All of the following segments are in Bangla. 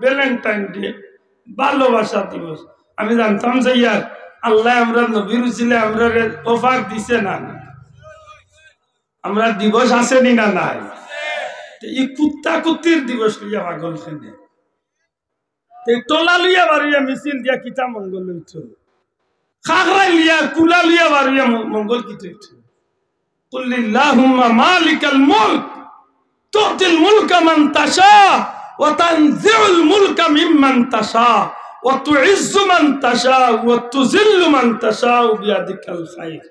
ভ্যালেন্টাইন ডে, ভালোবাসা দিবস। আমি জানতাম যে ইয়ার আল্লাহ আমরা নবীর উচিলে আমরা অফার দিছে না, আমরা দিবস আসেনি না নাই? এই কুত্তা কুত্তির দিবস লইয়া পাগল খেলে টলা লইয়া বাড়িয়া মিছিল দিয়া কিতা মঙ্গল হইত, খাগড়াই লিয়া কুলা লইয়া বাড়িয়া মঙ্গল কিত হইত। কুল্লিল্লাহুম্মা মালিকাল মুলক তুতিল মুলকা মান তাশা ওয়া তানজিউল মুলকা মিম্মান তাশা ওয়া তুইজ্জু মান তাশা ওয়া তুযিল্লু মান তাশা বিয়াদিকাল খায়র।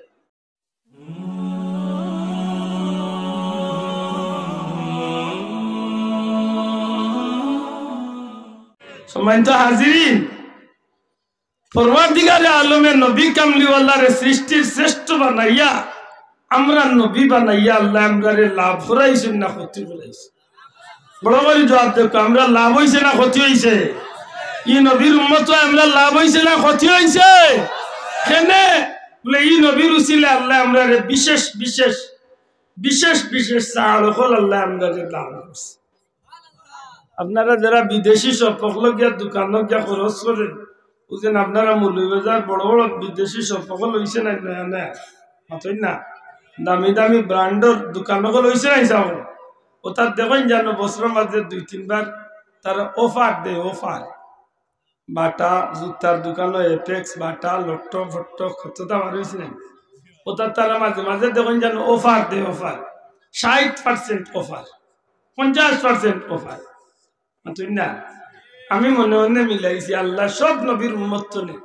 সম্মানিত হাজিরিন, পরওয়ারদিগারে আলমে নবী কামলিওয়ালারে সৃষ্টির শ্রেষ্ঠ বানাইয়া আমরা নবী বানাইয়া আল্লাহ আমরারে লাভ করাইছেন না ক্ষতি করাইছে? বড় করে জবাব দেখো, আমরা লাভ হইছে না ক্ষতি হইছে? ই নবীর উম্মত আমরা লাভ হইছে না ক্ষতি হইছে? কেনে বলে ই নবীর উসিলে আল্লাহ আমরারে বিশেষ বিশেষ বিশেষ বিশেষ সাহায্য আল্লাহ আমরারে দান করছে। আপনারা যারা বিদেশি সম্পর্ক গিয়া দোকান গিয়া খরচ করেন, বুঝলেন আপনারা মৌলভীবাজার বড় বড় বিদেশি সম্পর্ক লইছে না, নয়া নয়া মাতই না দামি দামি ব্র্যান্ডের দোকান লইছে না হিসাব। ও তার দেখেন যেন বছরের মাঝে 2-3 বার তারা অফার দেয়, অফার বাটা জুতার দোকানে এপেক্স বাটা লট্ট ফট্ট কত দাম আর হয়েছে না। ও তারা মাঝে মাঝে দেখেন যেন অফার দেয়, অফার 60% অফার, 50% অফার। না আমি মনে মনে মিলাইছি আল্লাহ সব নবীর উম্মত নে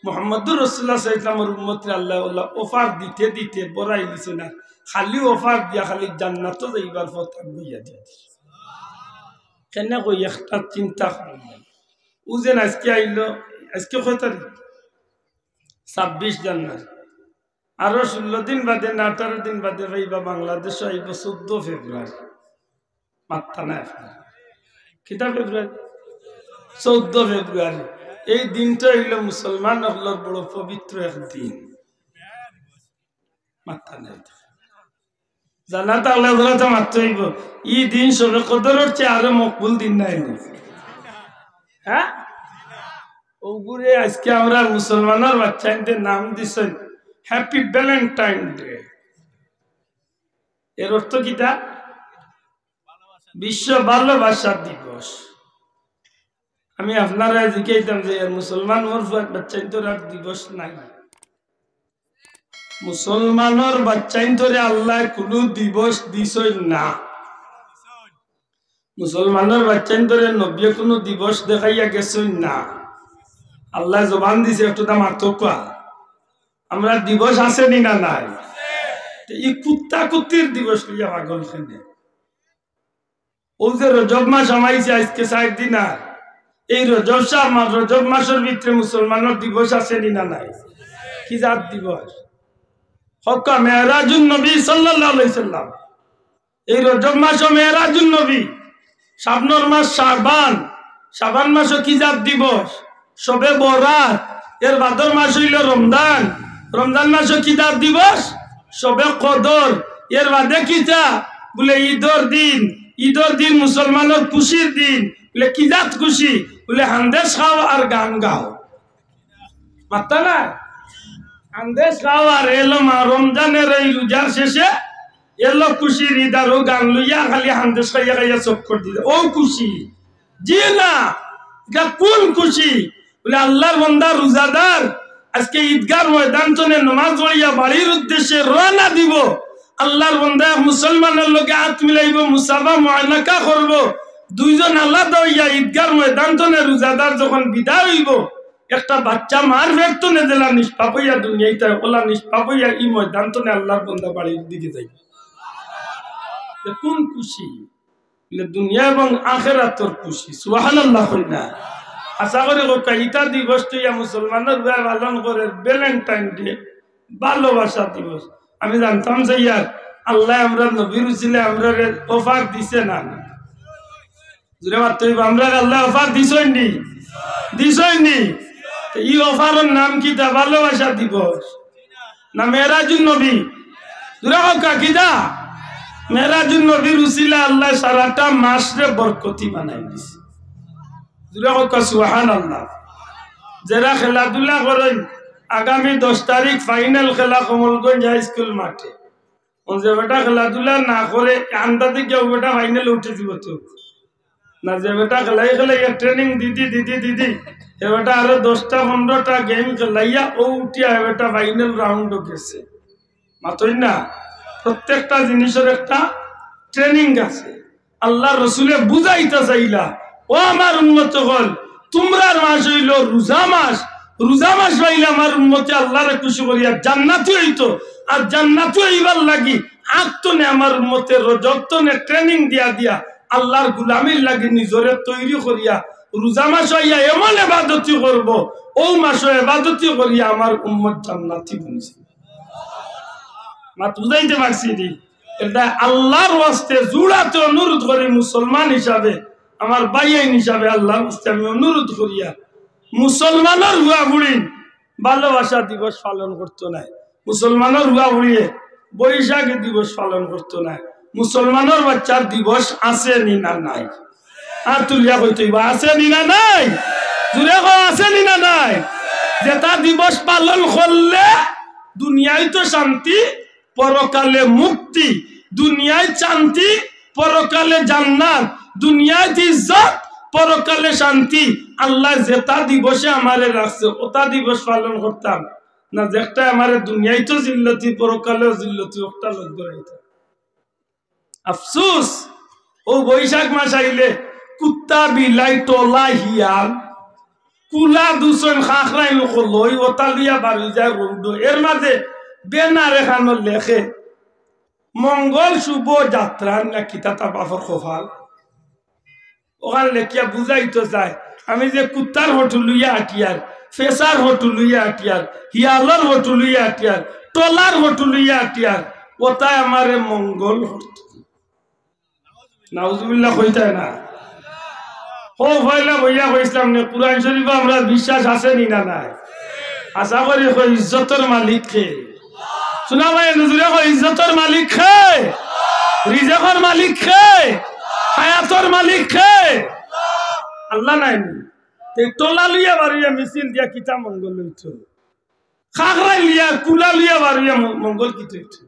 মুহাম্মদুর রাসূলুল্লাহ সাল্লাল্লাহু আলাইহি ওয়াসাল্লামের উম্মতরে আল্লাহ অফার দিতে দিতে বড়াই দিছে না, খালি অফার দিয়া খালি জান্নাত যাইবার পথ আগুইয়া দিয়া কেন কই একটা চিন্তা করলাম। উজেন আজকে আইলো, আজকে কয় তারিখ? 26 জানুয়ারি। আরো 16 দিন বাদে না 18 দিন বাদে ভাইবা বাংলাদেশ আইব 14 ফেব্রুয়ারি। মাত্রা না কিতা ফেব্রুয়ারি? 14 ফেব্রুয়ারি। এই দিনটা হইল মুসলমান হলোর বড় পবিত্র এক দিন। মাত্রা নাই জানা তাহলে মাত্র হইব ই দিন সবে কদরের চেয়ে আরো মকবুল দিন নাই। হ্যাঁ ওগুরে আজকে আমরা মুসলমানের বাচ্চাদের নাম দিছেন হ্যাপি ভ্যালেন্টাইন ডে। এর অর্থ কিটা? বিশ্ব ভালোবাসা দিবস। আমি আপনারা জিজ্ঞাইতাম যে মুসলমান বাচ্চাইন্তর আর দিবস নাই। মুসলমানের বাচ্চাইন্তরে আল্লাহ কোনো দিবস দিছই না। মুসলমানের বাচ্চাইন্তরে নবী কোনো দিবস দেখাইয়া গেছই না। আল্লাহ জবান দিছে একটু দাম আতকা আমরা দিবস আসেনি না নাই? এই কুত্তা কুত্তির দিবস লইয়া পাগল খেলে ও যে রজব মাস আমাইছে আজকে 4 দিন। আর এই রজব মাসের ভিতরে মুসলমানের দিবস আসেনি না নাই? কি জাত দিবস? হক্কা মেরাজুন নবী সাল্লাল্লাহু আলাইহি সাল্লাম। এই রজব মাসও মেরাজুন নবী। শাবনুর মাস শাবান, শাবান মাসও কি জাত দিবস? শবে বরাত। এর ভাদর মাস হইল রমজান, রমজান মাসও কি জাত দিবস? শবে কদর। এর বাদে কিটা বলে ঈদের দিন। ঈদের দিন মুসলমানের খুশির দিন। বলে কি জাত খুশি? বলে হান্দেশ খাও আর গান গাও। মাত্তা না আন্দেশ খাও আর এলো মা রমজানের এই রোজার শেষে এলো খুশির ঈদ আর ও গান লইয়া খালি হান্দেশ খাইয়া খাইয়া চক্কর দিলে ও খুশি। জি না, কোন খুশি? বলে আল্লাহর বান্দা রোজাদার আজকে ঈদগার ময়দান চলে নামাজ পড়িয়া বাড়ির উদ্দেশ্যে রওনা দিব। আল্লাহর বান্দা মুসলমানের লোকে হাত মিলাইব, মুসাফা মুআনাকা করব। দুইজন আলাদা হইয়া ঈদগার ময়দান চলে রোজাদার যখন বিদায় হইব, একটা বাচ্চা মার ফেরতনে দিলা নিষ্পাপ হইয়া দুনিয়াইতে ওলা নিষ্পাপ হইয়া ই ময়দান চলে আল্লাহর বান্দা বাড়ির দিকে যাইব। কোন খুশি? দুনিয়া এবং আখিরাতের খুশি। সুবহানাল্লাহ কইনা। আশা করি ইটা দিবস ইয়া মুসলমানের পালন করে ভ্যালেন্টাইন ডে, ভালোবাসা দিবস। আমি জানতাম যে ইয়ার আল্লাহ আমরা নবীর উচিলে আমরা অফার দিছে না। জুড়ে মাত্র আমরা আল্লাহ অফার দিছইনি, দিছইনি। এই অফারের নাম কি? তা ভালোবাসা দিবস না মেরাজুন নবী? জুড়ে হোক কিটা মেরাজুন নবীর উচিলে আল্লাহ সারাটা মাসরে বরকতি বানাই দিছে। জুড়ে কথা সুবহানাল্লাহ। যারা খেলাধুলা করেন আগামী 10 তারিখ ফাইনাল খেলা কমলগঞ্জ হাই স্কুল মাঠে। যে বেটা খেলাধুলা না করে আন্দাজে কেউ বেটা ফাইনালে উঠে দিব তো না, যে বেটা খেলাই খেলাইয়া ট্রেনিং দিদি এ বেটা আরো 10টা 15টা গেম খেলাইয়া ও উঠিয়া এ বেটা ফাইনাল রাউন্ড গেছে। মাতই না, প্রত্যেকটা জিনিসের একটা ট্রেনিং আছে। আল্লাহ রসুলে বুঝাইতে চাইলা, ও আমার উন্মত হল তোমরা মাস হইল রোজা মাস, রোজা মাস হইলে আমার উন্মতে আল্লাহরে খুশি করিয়া জান্নাতি হইতো। আর জান্নাতি হইবার লাগি আত্মনে আমার উন্মতের রজতনে ট্রেনিং দিয়া আল্লাহর গুলামির লাগি নিজরে তৈরি করিয়া রোজা মাস হইয়া এমন ইবাদতি করব, ও মাসে ইবাদতি করিয়া আমার উম্মত জান্নাতি বনছে। মাত বুঝাইতে পারছি নি? এটা আল্লাহর ওয়াস্তে জুড়াতে অনুরোধ করি মুসলমান হিসাবে, আমার ভাইয়াইন হিসাবে আল্লাহর ওয়াস্তে আমি অনুরোধ করিয়া মুসলমানের হুয়া বুড়ি ভালোবাসা দিবস পালন করতো না, মুসলমানের হুয়া বুড়িয়ে বৈশাখ দিবস পালন করতো না। মুসলমানের বাচ্চার দিবস আছে নি না নাই? আর তুলিয়া কইতে আছে নি না নাই? জুড়ে আছে নি না নাই? যেটা দিবস পালন করলে দুনিয়ায় তো শান্তি, পরকালে মুক্তি, দুনিয়ায় শান্তি, পরকালে জান্নাত, দুনিয়ায় ইজ্জত, পরকালে শান্তি। আল্লাহ যেটা দিবসে আমারে রাখছে ওটা দিবস পালন করতাম না, যেটা আমারে দুনিয়ায় তো জিল্লতি, পরকালেও জিল্লতি, ওটা লোক ধরাইতাম। আফসোস, ও বৈশাখ মাস আইলে কুত্তা বিলাই টলা হিয়াল কুলা দুসন খাখরাই লই ওটা লিয়া বাড়ি যায় রৌড। এর মাঝে বেনার এখানো লেখে মঙ্গল শুভ যাত্রা না কিতা তা বাফর খোফাল, ওখানে লেখিয়া বুঝাইতে চায় আমি যে কুত্তার হোটু লইয়া আটিয়ার, ফেসার হোটু লইয়া আটিয়ার, হিয়ালর হোটু লইয়া আটিয়ার, টলার হোটু লইয়া আটিয়ার, ওটাই আমারে মঙ্গল হতো। নাউজুবিল্লাহ কইতায় না? ও ভয়লা বইয়া কইছিলাম নে কুরআন শরীফে আমরা বিশ্বাস আছে নি না নাই? আশা করি কই ইজ্জতের মালিক কে? শোনা ভাই নজরে কই ইজ্জতের মালিক কে? রিজকের মালিক কে? হায়াতের মালিক কে? আল্লাহ নাই নি? তে টলা লইয়া বাড়িয়া মিছিল দিয়া কিতা মঙ্গল হইতো? খাগরা লিয়া কুলা লইয়া বাড়িয়া মঙ্গল কিতা হইতো?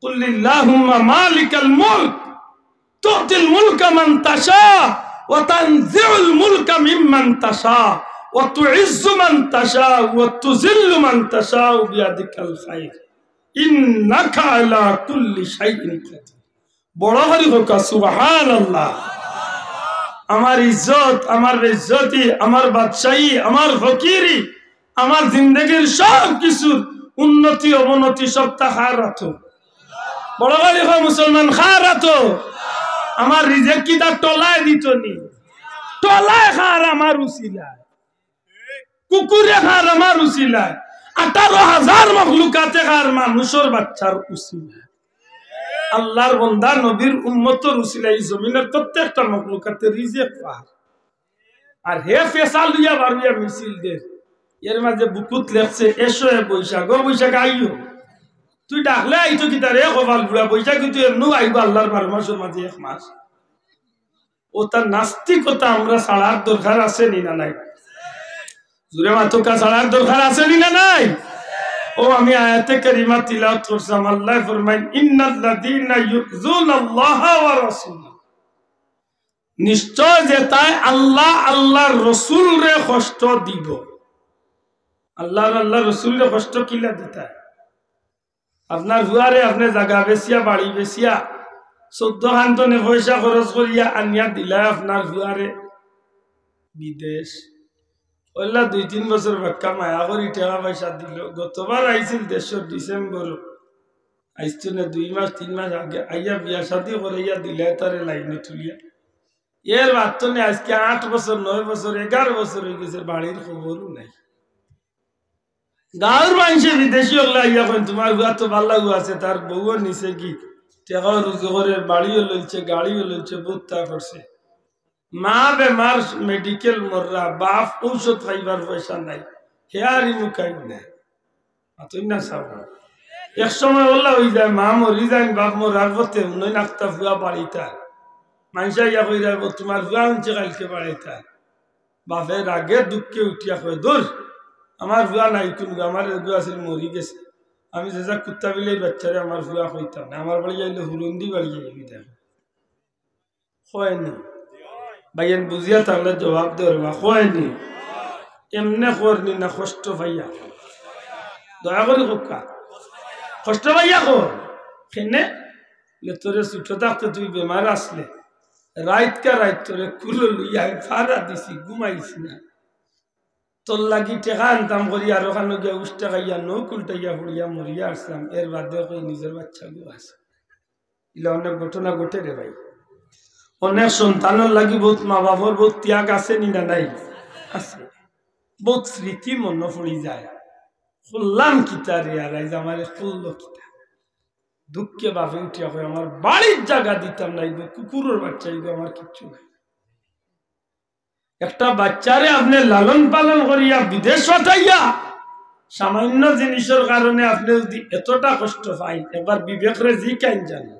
কুল্লিল্লাহুম্মা মালিকাল মুলক তুতিল মুলকা মান তাশা ওয়া তানজিউল মুলকা মিম্মান তাশা ওয়া তুইজ্জু মান তাশা ওয়া তুযিল্লু মান তাশা বিয়াদিকাল খায়র ইন্নাকা আলা কুল্লি শাইইন কাদির। বড় হরি হোক সুবহানাল্লাহ। আমার ইজ্জত, আমার বেইজ্জতি, আমার বাদশাহী, আমার ফকিরি, আমার জিন্দেগীর সব কিছুর উন্নতি অবনতি সব তাহার রাতো। বড় হরি হোক মুসলমান খার রাতো। আমার রিজেক কি তার টলায় দিত নি? টলায় খার আমার উসিলায়, কুকুরে খার আমার উসিলায়, 18,000 মখলুকাতে খার মানুষের বাচ্চার উসিলায়। আল্লাহর বান্দা নবীর উম্মতের উসিলায় জমিনের প্রত্যেকটা মখলুকাতে রিজেক পার। আর হে ফেসাল লইয়া বারুয়া মিছিল দে, এর মাঝে বুকুত লেখছে এসো এ বৈশাখ, ও বৈশাখ আইও। তুই ডাকলে আইতো কি তার এ কপাল বুড়া বৈশাখ, কিন্তু এমনও আইব আল্লাহর 12 মাসের মাঝে 1 মাস। ও তার নাস্তিকতা আমরা ছাড়ার দরকার আছে নি না নাই? জুরে মাতকা ছাড়ার দরকার আছে নি না নাই? ও আমি আয়াতে কারিমা তিলাওয়াত করলাম, আল্লাহ ফরমায় ইন্নাল্লাযীনা ইউযুনাল্লাহা ওয়া রাসূলাহু, নিশ্চয় যে তাই আল্লাহ আল্লাহর রাসূল রে কষ্ট দিব। আল্লাহর রাসূল রে কষ্ট কিলা দিতা? আপনার হুয়ারে আপনি জায়গা বেচিয়া বাড়ি বেচিয়া 14 খান্তনে পয়সা খরচ করিয়া আনিয়া দিলা আপনার হুয়ারে বিদেশ। ওইলা 2-3 বছর বাক্কা মায়া করি টাকা পয়সা দিল। গতবার আইছিল দেশের ডিসেম্বর, আইসতো না 2 মাস 3 মাস আগে আইয়া বিয়া শাদি করাইয়া দিলে তারে লাইনে তুলিয়া। এর বাচ্চনে আজকে 8 বছর 9 বছর 11 বছর হয়ে গেছে, বাড়ির খবরও নাই। গাঁর মানুষে বিদেশি হলে আইয়া করেন তোমার গুয়া তো ভাল লাগু আছে, তার বউও নিচে কি টাকা রুজু করে, বাড়িও লইছে, গাড়িও লইছে, বুত্তা করছে। মা বেমার, মেডিকেল মররা, বাপ ঔষধ খাইবার পয়সা নাই, হেয়ারি মুখাই না। তুই না সাব এক সময় ওলা হয়ে যায়, মা মরি যায়, বাপ মরার পথে উন্নয়ন আখতা ভুয়া বাড়িতা মানুষা ইয়া কই যাবো তোমার ভুয়া উনছে কালকে বাড়িতা। বাপের আগে দুঃখে উঠিয়া কয় দূর আমার ভুয়া নাই কোন আমার এগু আছিল মরি গেছে আমি যে যা কুত্তা বিলের বাচ্চারে আমার ভুয়া হইতাম না আমার বাড়ি যাইলে হুলন্দি বাড়ি যাইবি দেখো হয়নি ভাইয়েন বুঝিয়া থাকলে জবাব দেওয়া হয়নি এমনে করনি না কষ্ট ভাইয়া দয়া করে কোকা কষ্ট ভাইয়া কর কেনে তোরে ছুটো থাকতে তুই বেমার আসলে রাইতকা রাইত তোরে কুলো লইয়া ফাড়া দিছি ঘুমাইছি না তোর লাগি টেকা আনতাম করি আর ওখানে গিয়া উষ্টা খাইয়া নৌক উল্টাইয়া পড়িয়া মরিয়া আসলাম এর বাদে কই নিজের বাচ্চা গু আছে ইলা অনেক ঘটনা ঘটে রে ভাই অনেক সন্তানের লাগি বহুত মা বাবার বহুত ত্যাগ আছে নি না নাই আছে বহুত স্মৃতি মনে পড়ি যায় খুললাম কিতা রে আর আমার খুললো কিতা দুঃখে বাপে উঠিয়া কই আমার বাড়ির জায়গা দিতাম না কুকুরের বাচ্চা আমার কিচ্ছু নাই একটা বাচ্চারে আপনি লালন পালন করিয়া বিদেশ পাঠাইয়া সামান্য জিনিসের কারণে আপনি যদি এতটা কষ্ট পাই এবার বিবেকরে জি কাইন জানেন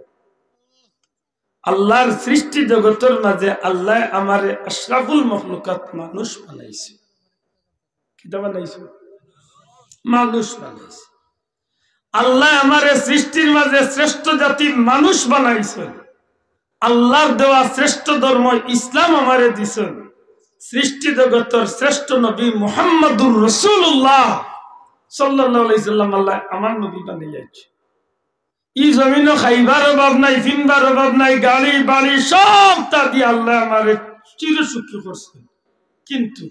আল্লাহর সৃষ্টি জগতের মাঝে আল্লাহ আমারে আশরাফুল মখলুকাত মানুষ বানাইছে কিটা বানাইছে মানুষ বানাইছে আল্লাহ আমারে সৃষ্টির মাঝে শ্রেষ্ঠ জাতি মানুষ বানাইছেন আল্লাহর দেওয়া শ্রেষ্ঠ ধর্ম ইসলাম আমারে দিছেন সৃষ্টি জগতের শ্রেষ্ঠ নবী মুহাম্মদুর রাসূলুল্লাহ সাল্লাল্লাহু আলাইহি সাল্লাম আল্লাহ আমার নবী বানাইছে এই জমিনে খাইবার অভাব নাই ফিনবার অভাব নাই গাড়ি বাড়ি সব তা দিয়ে আল্লাহ আমারে চির সুখী করছেন কিন্তু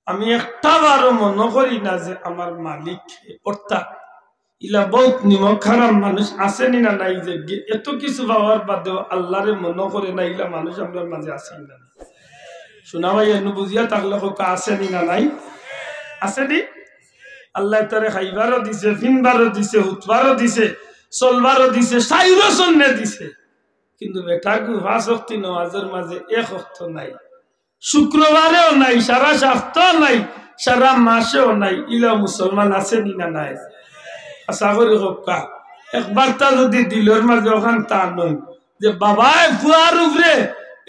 আমি একটা বারও মনে করি না যে আমার মালিক অর্থাৎ ইলা বহুত নিমক খারাপ মানুষ আসেনি না নাই যে এত কিছু পাওয়ার বাদেও আল্লাহরে মনে করে না ইলা মানুষ আমরা মাঝে আসেনি না শোনা ভাই এনে বুঝিয়া থাকলে কোকা আসেনি না নাই আসেনি আল্লাহ তারে খাইবারও দিছে ফিনবারও দিছে হুতবারও দিছে চলবারও দিছে সাইরও সন্নে দিছে কিন্তু বেটাকু 5 ওয়াক্ত নামাজের মাঝে এক ওয়াক্ত নাই শুক্রবারেও নাই সারা সপ্তাহ নাই সারা মাসেও নাই ইলা মুসলমান আসেনি না নাই আশা করি কোকা একবার তা যদি দিলের মাঝে ওখান তা নয় যে বাবাই ফুয়ার উপরে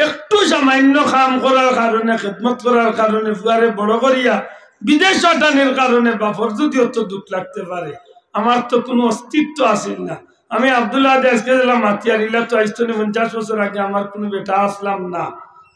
একটু সামান্য কাম করার কারণে খেদমত করার কারণে ফুয়ারে বড় করিয়া বিদেশ পাঠানোর কারণে বাপর যদি অত দুঃখ লাগতে পারে আমার তো কোনো অস্তিত্ব আসিল না আমি আব্দুল্লাহ আজকে দিলাম মাতিয়ারিলা তো 50 বছর আগে আমার কোনো বেটা আসলাম না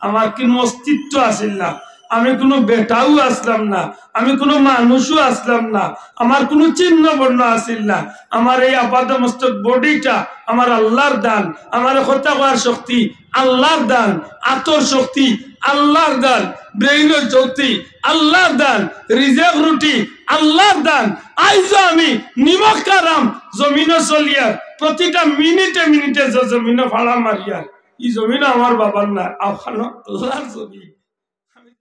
আমার কোনো অস্তিত্ব আসিল না আমি কোনো বেটাও আসলাম না আমি কোনো মানুষও আসলাম না আমার কোনো চিহ্ন বর্ণ আসিল না আমার এই আপাত মস্তক বডিটা আমার আল্লাহর দান আমার কথা করার শক্তি আল্লাহর দান আতর শক্তি আল্লাহর দান ব্রেইনের শক্তি আল্লাহর দান রিজেক রুটি আল্লাহর দান আইজ আমি নিমক কারাম জমিনে চলিয়ার প্রতিটা মিনিটে মিনিটে যে জমিনে ফাড়া মারিয়ার এই জমিনে আমার বাবার না আল্লাহর জমিন